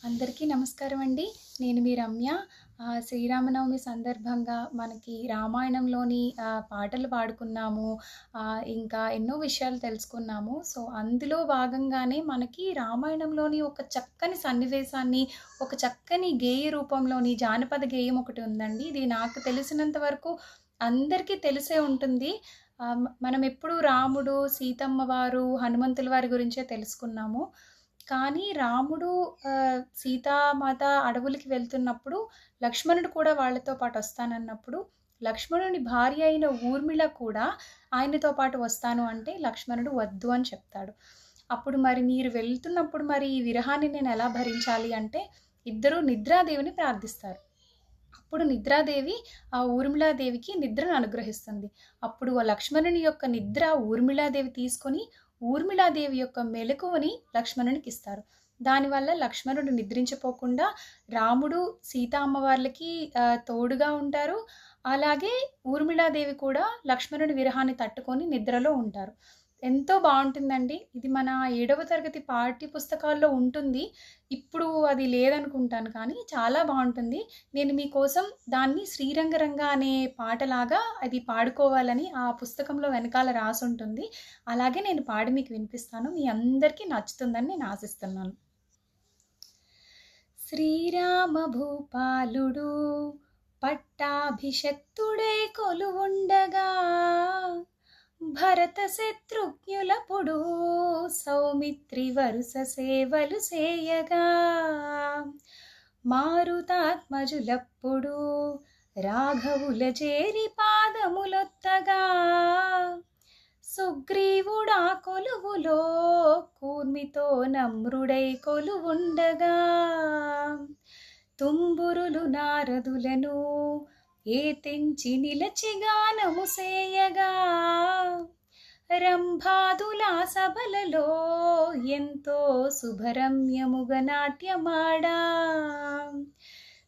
అందరికీ నమస్కారం అండి. నేను మీ రమ్య. శ్రీరామనవమి సందర్భంగా మనకి రామాయణంలోని పాటలు పాడుకున్నాము. ఇంకా ఎన్నో విషయాలు తెలుసుకున్నాము. సో, అందులో భాగంగానే మనకి రామాయణంలోని ఒక చక్కని సన్నివేశాన్ని, ఒక చక్కని గేయ రూపంలోని జానపద గేయం ఒకటి ఉందండి. ఇది నాకు తెలిసినంత వరకు అందరికీ తెలిసే ఉంటుంది. మనం ఎప్పుడు రాముడు, సీతమ్మ వారు, హనుమంతుల వారి గురించే తెలుసుకున్నాము. కానీ రాముడు సీతామాత అడవులకి వెళ్తున్నప్పుడు లక్ష్మణుడు కూడా వాళ్ళతో పాటు వస్తానన్నప్పుడు, లక్ష్మణుని భార్య అయిన ఊర్మిళ కూడా ఆయనతో పాటు వస్తాను అంటే లక్ష్మణుడు వద్దు అని చెప్తాడు. అప్పుడు మరి మీరు వెళ్తున్నప్పుడు మరి ఈ విరహాన్ని నేను ఎలా భరించాలి అంటే ఇద్దరూ నిద్రాదేవిని ప్రార్థిస్తారు. అప్పుడు నిద్రాదేవి ఆ ఊర్మిళాదేవికి నిద్రను అనుగ్రహిస్తుంది. అప్పుడు ఆ లక్ష్మణుని యొక్క నిద్ర ఊర్మిళాదేవి తీసుకొని ఊర్మిళాదేవి యొక్క మెలకువని లక్ష్మణునికి ఇస్తారు. దానివల్ల లక్ష్మణుడు నిద్రించిపోకుండా రాముడు సీత అమ్మవార్లకి తోడుగా ఉంటారు. అలాగే ఊర్మిళాదేవి కూడా లక్ష్మణుడి విరహాన్ని తట్టుకొని నిద్రలో ఉంటారు. ఎంతో బావుంటుందండి. ఇది మన 7వ తరగతి పాఠ్య పుస్తకాల్లో ఉంటుంది. ఇప్పుడు అది లేదనుకుంటాను కానీ చాలా బావుంటుంది. నేను మీకోసం దాన్ని 'శ్రీరంగరంగ' అనే పాటలాగా అది పాడుకోవాలని ఆ పుస్తకంలో వెనకాల రాసుంటుంది. అలాగే నేను పాడి మీకు వినిపిస్తాను. మీ అందరికీ నచ్చుతుందని నేను ఆశిస్తున్నాను. శ్రీరామ భూపాలుడు పట్టాభిషక్తుడై కొలువుండగా భరత శత్రుఘ్నులపుడు సౌమిత్రి వరుస సేవలు చేయగా మారుతాత్మజులప్పుడు రాఘవుల చేరి పాదములొత్తగా సుగ్రీవుడా కొలువులో కూర్మితో నమ్రుడై కొలువుండగా తుంబురులు నారదులను ఏతెంచి నిలచిగానము సేయగా రంభాదులా సభలలో ఎంతో శుభరమ్యముగ నాట్యమాడా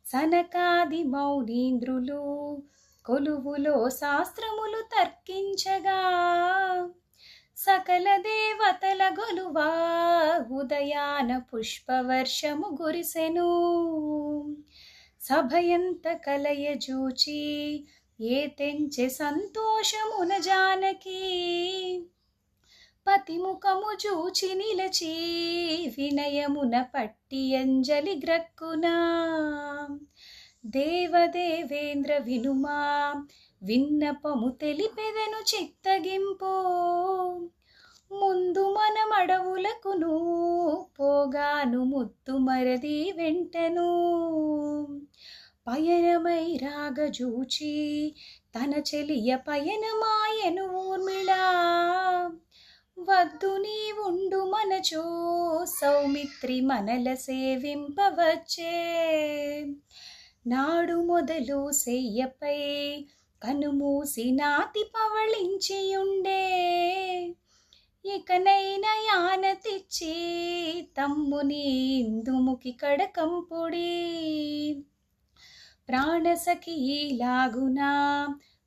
సనకాది మౌనీంద్రులు కొలువులో శాస్త్రములు తర్కించగా సకల దేవతల గొలువా ఉదయాన పుష్పవర్షము గురిసెను సభయంత కలయజూచి ఏ తెంచె సంతోషమున జానకి పతిముఖము చూచి నిలచి వినయమున పట్టి అంజలి గ్రక్కునా దేవదేవేంద్ర వినుమా విన్నపము తెలిపెదను చిత్తగింపు ముందు మనమడవులకును పోగాను ముద్దు మరది వెంటను పయనమై రాగజూచి తన చెలియ పయనమాయను ఊర్మిళ వద్దు నీవుండు మనచో సౌమిత్రి మనల సేవింపవచ్చే నాడు మొదలు సెయ్యపై కనుమూసి నాతి పవళించియుండే ఇకనైన యాన తెచ్చి తమ్ముని ఇందుముకి కడకంపుడి ప్రాణసఖి లాగునా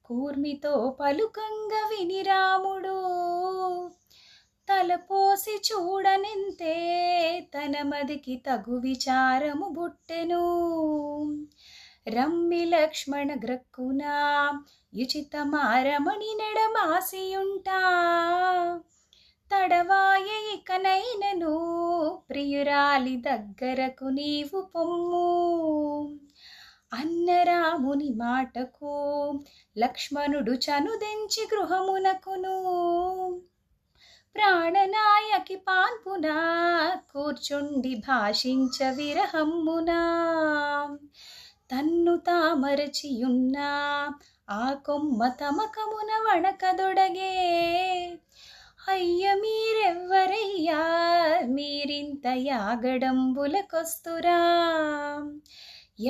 కూర్మితో పలుకంగ విని రాముడు తలపోసి చూడనింతే తన మదికి తగు విచారము బుట్టెను రమ్మి లక్ష్మణ గ్రక్కునా యుచితమారమణి నెడమాసియుంటా తడవాయ ఇకనైనను ప్రియురాలి దగ్గరకు నీవు పొమ్ము అన్నరాముని మాటకు లక్ష్మణుడు చనుదెంచి గృహమునకును ప్రాణనాయకి పాన్పున కూర్చుండి భాషించ విరహమ్మునా తన్ను తామరచియున్న ఆ కొమ్మ తమకమున వణకదొడగే అయ్య మీరెవ్వరయ్యా మీరింత యాగడంబులకొస్తురా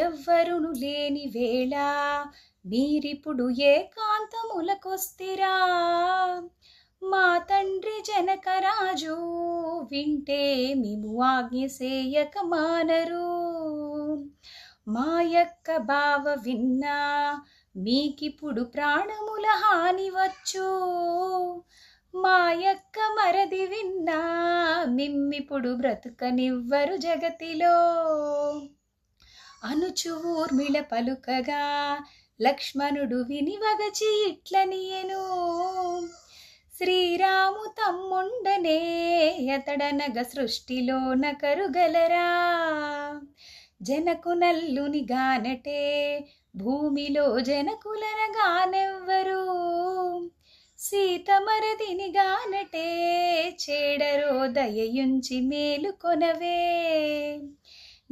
ఎవ్వరును లేని వేళ మీరిప్పుడు ఏకాంతములకొస్తిరా మా తండ్రి జనకరాజు వింటే మిము ఆజ్ఞ సేయక మానరు మా యొక్క బావ విన్నా మీకిప్పుడు ప్రాణముల హాని వచ్చు మాయక్క మరది విన్నా మిమ్మిప్పుడు బ్రతుకనివ్వరు జగతిలో అనుచు ఊర్మిళ పలుకగా లక్ష్మణుడు విని వగచి ఇట్లనియెను శ్రీరాము తమ్ముండనే అతడనగ సృష్టిలో నకరుగలరా జనకు నల్లుని గానటే భూమిలో జనకులనగానెవ్వరు సీత మరదిని గానటే చేడరో దయయుంచి మేలుకొనవే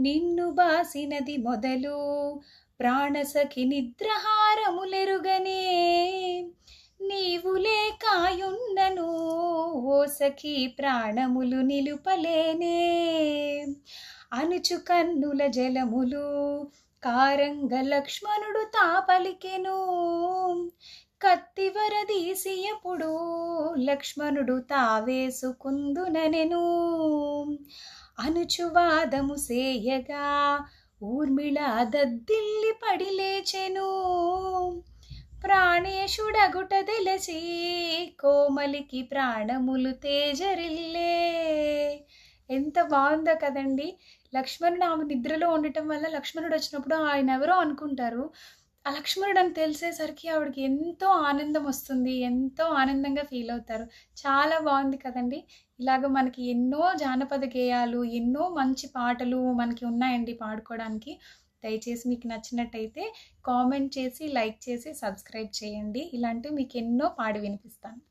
నిన్ను బాసినది మొదలు ప్రాణసఖి నిద్రహారములెరుగనే నీవు లేకాయున్నను ఓ సఖి ప్రాణములు నిలుపలేనే అనుచు కన్నుల జలములు కారంగ లక్ష్మణుడు తాపలికెను కత్తివరదీసియప్పుడు లక్ష్మణుడు తావేసుకుందుననెను అనుచువాదము సేయగా ఊర్మిళ దద్దిల్లి పడి లేచెను ప్రాణేశుడగుట తెలిసి కోమలికి ప్రాణములు తేజరిల్లే ఎంత బాగుందో కదండి. లక్ష్మణుడు ఆమె నిద్రలో ఉండటం వల్ల లక్ష్మణుడు వచ్చినప్పుడు ఆయన ఎవరో అనుకుంటారు. ఆ లక్ష్మణుడు అని తెలిసేసరికి ఆవిడకి ఎంతో ఆనందం వస్తుంది, ఎంతో ఆనందంగా ఫీల్ అవుతారు. చాలా బాగుంది కదండి. ఇలాగ మనకి ఎన్నో జానపద గేయాలు, ఎన్నో మంచి పాటలు మనకి ఉన్నాయండి పాడుకోవడానికి. దయచేసి మీకు నచ్చినట్టయితే కామెంట్ చేసి, లైక్ చేసి, సబ్స్క్రైబ్ చేయండి. ఇలాంటివి మీకు ఎన్నో పాడి వినిపిస్తాను.